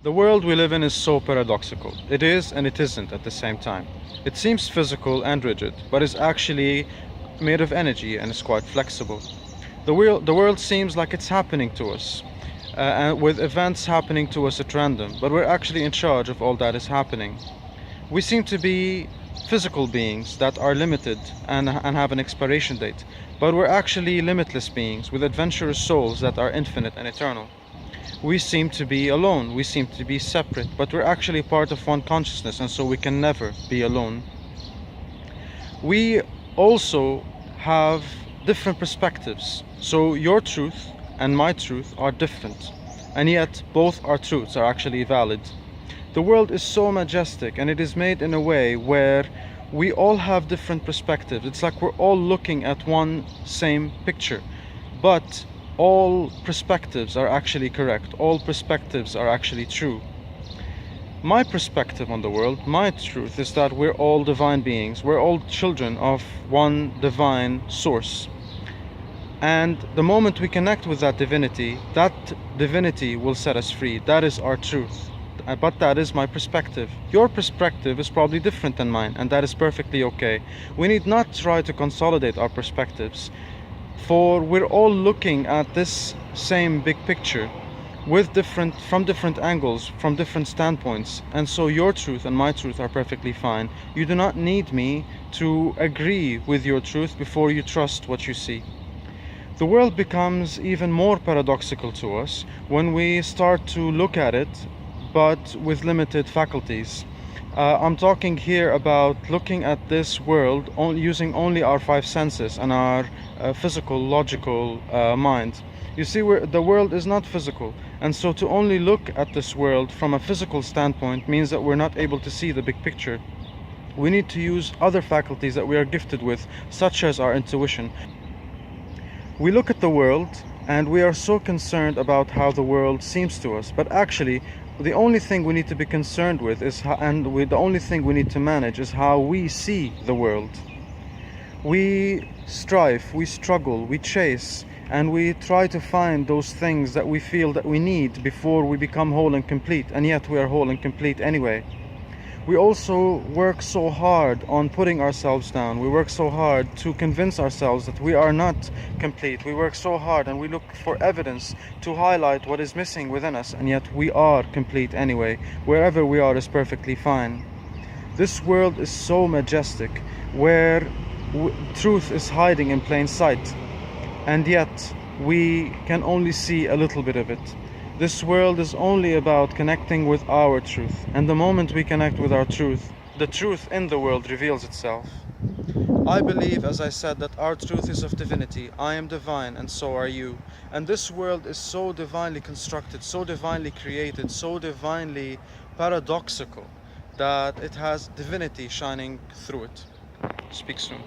The world we live in is so paradoxical. It is and it isn't at the same time. It seems physical and rigid, but is actually made of energy and is quite flexible. The world seems like it's happening to us, and with events happening to us at random, but we're actually in charge of all that is happening. We seem to be physical beings that are limited and have an expiration date, but we're actually limitless beings with adventurous souls that are infinite and eternal. We seem to be alone, we seem to be separate, but we're actually part of one consciousness, and so we can never be alone. We also have different perspectives, so your truth and my truth are different, and yet both our truths are actually valid. The world is so majestic, and it is made in a way where we all have different perspectives. It's like we're all looking at one same picture, but all perspectives are actually correct. All perspectives are actually true. My perspective on the world, my truth, is that we're all divine beings. We're all children of one divine source. And the moment we connect with that divinity will set us free. That is our truth. But that is my perspective. Your perspective is probably different than mine, and that is perfectly okay. We need not try to consolidate our perspectives, for we're all looking at this same big picture from different angles, from different standpoints, and so your truth and my truth are perfectly fine. You do not need me to agree with your truth before you trust what you see. The world becomes even more paradoxical to us when we start to look at it, but with limited faculties. I'm talking here about looking at this world using only our five senses and our physical, logical mind. You see, the world is not physical, and so to only look at this world from a physical standpoint means that we're not able to see the big picture. We need to use other faculties that we are gifted with, such as our intuition. We look at the world and we are so concerned about how the world seems to us, but actually the only thing we need to be concerned with is the only thing we need to manage is how we see the world. We strive, we struggle, we chase, and we try to find those things that we feel that we need before we become whole and complete, and yet we are whole and complete anyway. We also work so hard on putting ourselves down. We work so hard to convince ourselves that we are not complete. We work so hard and we look for evidence to highlight what is missing within us, and yet we are complete anyway. Wherever we are is perfectly fine. This world is so majestic, where truth is hiding in plain sight, and yet we can only see a little bit of it. This world is only about connecting with our truth, and the moment we connect with our truth, the truth in the world reveals itself. I believe, as I said, that our truth is of divinity. I am divine, and so are you. And this world is so divinely constructed, so divinely created, so divinely paradoxical, that it has divinity shining through it. Speak soon.